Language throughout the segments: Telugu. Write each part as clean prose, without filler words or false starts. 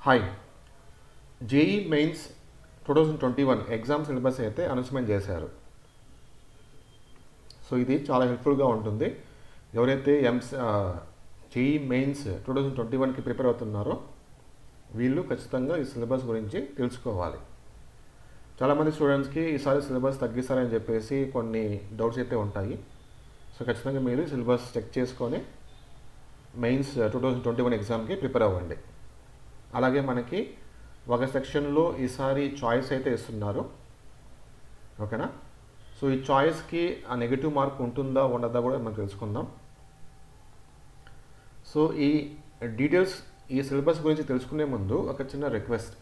Hi, JEE mains 2021 exam syllabus అయితే అనౌన్స్మెంట్ చేశారు. సో ఇది చాలా హెల్ప్ఫుల్గా ఉంటుంది. ఎవరైతే జేఈ మెయిన్స్ 2021కి ప్రిపేర్ అవుతున్నారో వీళ్ళు ఖచ్చితంగా ఈ సిలబస్ గురించి తెలుసుకోవాలి. చాలామంది స్టూడెంట్స్కి ఈసారి సిలబస్ తగ్గిస్తారని చెప్పేసి కొన్ని డౌట్స్ అయితే ఉంటాయి. సో ఖచ్చితంగా మీరు సిలబస్ చెక్ చేసుకొని మెయిన్స్ 2021 ఎగ్జామ్కి ప్రిపేర్ అవ్వండి. అలాగే మనకి ఒక సెక్షన్లో ఈసారి చాయిస్ అయితే ఇస్తున్నారు, ఓకేనా? సో ఈ చాయిస్కి ఆ నెగిటివ్ మార్క్ ఉంటుందా ఉండదా కూడా మనం తెలుసుకుందాం. సో ఈ డీటెయిల్స్ ఈ సిలబస్ గురించి తెలుసుకునే ముందు ఒక చిన్న రిక్వెస్ట్.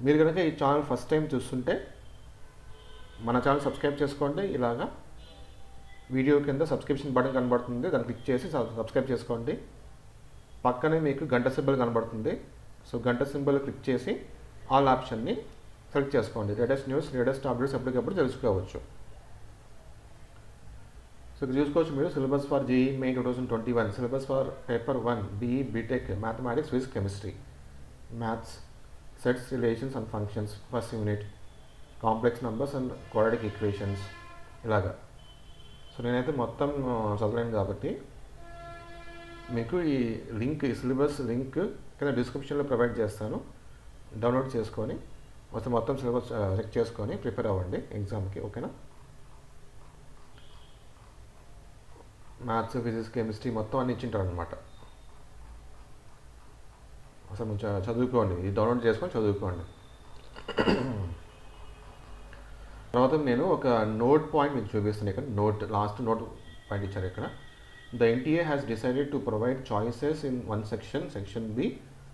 మీరు కనుక ఈ ఛానల్ ఫస్ట్ టైం చూస్తుంటే మన ఛానల్ సబ్స్క్రైబ్ చేసుకోండి. ఇలాగా వీడియో కింద సబ్స్క్రిప్షన్ బటన్ కనబడుతుంది, దాన్ని క్లిక్ చేసి సబ్స్క్రైబ్ చేసుకోండి. పక్కనే మీకు గంట సింబల్ కనబడుతుంది. సో గంట సింబల్ క్లిక్ చేసి ఆల్ ఆప్షన్ని సెలెక్ట్ చేసుకోండి. లేటెస్ట్ న్యూస్, లేటెస్ట్ అప్డేట్స్ ఎప్పటికప్పుడు తెలుసుకోవచ్చు. సో ఇక్కడ చూసుకోవచ్చు మీరు syllabus for JEE main 2021, syllabus for paper 1 BE BTech mathematics, physics, chemistry, maths, sets, relations and functions, first unit, complex numbers and quadratic equations, ఇలాగా. సో నేనైతే మొత్తం చదవలేను కాబట్టి మీకు ఈ లింక్, ఈ సిలబస్ లింక్ కింద డిస్క్రిప్షన్లో ప్రొవైడ్ చేస్తాను. డౌన్లోడ్ చేసుకొని మొత్తం సిలబస్ చెక్ చేసుకొని ప్రిపేర్ అవ్వండి ఎగ్జామ్కి, ఓకేనా? మ్యాథ్స్, ఫిజిక్స్, కెమిస్ట్రీ మొత్తం అన్ని ఇచ్చింటారు అనమాట. అసలు కొంచెం చదువుకోండి, ఇది డౌన్లోడ్ చేసుకొని చదువుకోండి. తర్వాత నేను ఒక నోట్ పాయింట్ మీకు చూపిస్తాను. ఇక్కడ లాస్ట్ నోట్ పాయింట్ ఇచ్చారు ఇక్కడ. The NTA has decided to provide choices in one section, Section B,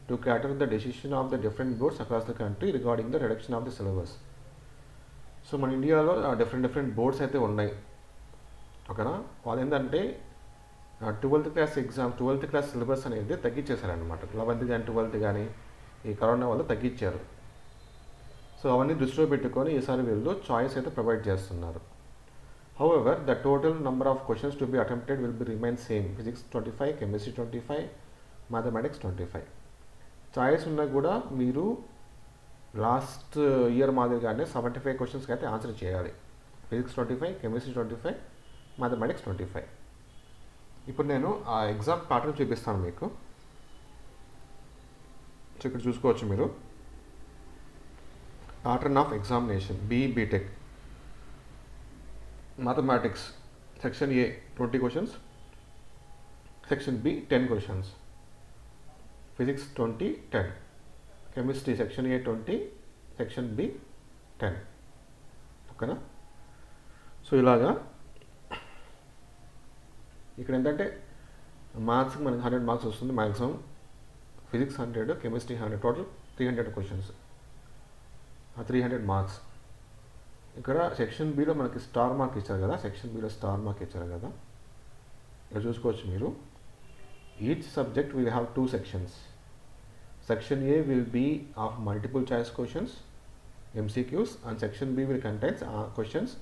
to cater the decision of the different boards across the country regarding the reduction of the syllabus. So మన ఇండియాలో డిఫరెంట్ బోర్డ్స్ అయితే ఉన్నాయి, ఓకేనా? వాళ్ళు ఏంటంటే 12th class exam, 12th class syllabus అనేది తగ్గించేశారనమాట. 11th కానీ 12th కానీ ఈ కరోనా వల్ల తగ్గించారు. సో అవన్నీ దృష్టిలో పెట్టుకొని ఈసారి వీళ్ళు చాయిస్ అయితే ప్రొవైడ్ చేస్తున్నారు. However, the total number of questions to be attempted will be remain same. Physics 25, Chemistry 25, Mathematics 25. Choice ఉన్నా కూడా మీరు లాస్ట్ ఇయర్ మాదిరిగానే 75 క్వశ్చన్స్కి అయితే ఆన్సర్ చేయాలి. Physics 25, chemistry 25, mathematics 25. ఇప్పుడు నేను ఆ ఎగ్జామ్ ప్యాటర్న్ చూపిస్తాను మీకు. సో ఇక్కడ చూసుకోవచ్చు మీరు pattern of examination. BE BTech Mathematics, Section A 20 questions, Section B 10 questions, Physics 20, 10, Chemistry Section A 20, Section B 10, ఓకేనా? సో ఇలాగా ఇక్కడ ఏంటంటే మ్యాథ్స్కి మనకి 100 మార్క్స్ వస్తుంది maximum, physics 100, chemistry 100, total 300 questions, 300 marks. ఇక్కడ సెక్షన్ బిలో మనకి స్టార్ మార్క్ ఇచ్చారు కదా, సెక్షన్ బిలో స్టార్ మార్క్ ఇచ్చారు కదా, ఇక్కడ చూసుకోవచ్చు మీరు. Each subject will have 2 sections. Section A will be of multiple choice questions, MCQs, and section B will contain questions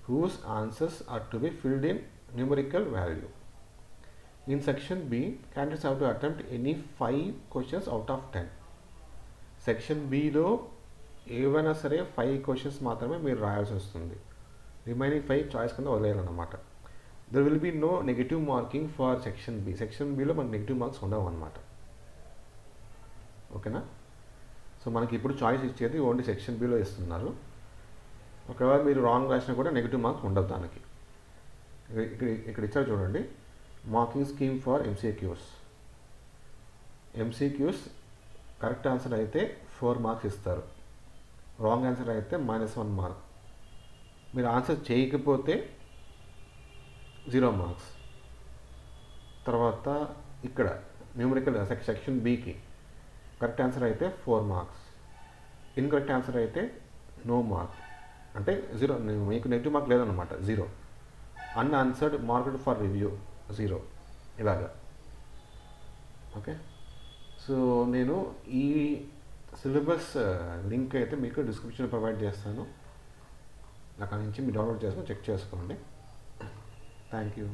whose answers are to be filled in numerical value. In section B, candidates have to attempt any 5 questions out of 10. Section below ఏవైనా సరే 5 క్వశ్చన్స్ మాత్రమే మీరు రాయాల్సి వస్తుంది. రిమైనింగ్ 5 చాయిస్ కింద వదిలేయాలన్నమాట. There will be no negative marking for section B. Section బిలో మనకి నెగిటివ్ మార్క్స్ ఉండవు అన్నమాట, ఓకేనా? సో మనకి ఇప్పుడు చాయిస్ ఇచ్చేది ఓన్లీ సెక్షన్ బిలో ఇస్తున్నారు. ఒకవేళ మీరు రాంగ్ రాసినా కూడా నెగిటివ్ మార్క్స్ ఉండదు దానికి. ఇక్కడ ఇచ్చారు చూడండి, marking scheme for MCQs. MCQs correct answer అయితే 4 మార్క్స్ ఇస్తారు, రాంగ్ ఆన్సర్ అయితే -1 మార్క్. మీరు ఆన్సర్ చేయకపోతే 0 మార్క్స్. తర్వాత ఇక్కడ న్యూమరికల్ సెక్షన్ బికి కరెక్ట్ ఆన్సర్ అయితే 4 మార్క్స్, ఇన్కరెక్ట్ ఆన్సర్ అయితే నో మార్క్, అంటే 0, మీకు నెగిటివ్ మార్క్ లేదన్నమాట, 0. అన్ఆన్సర్డ్ మార్క్డ్ ఫర్ రివ్యూ 0, ఇలాగా, ఓకే? సో నేను ఈ సిలబస్ లింక్ అయితే మీకు డిస్క్రిప్షన్లో ప్రొవైడ్ చేస్తాను. అక్కడ నుంచి మీరు డౌన్లోడ్ చేసుకొని చెక్ చేసుకోండి. Thank you.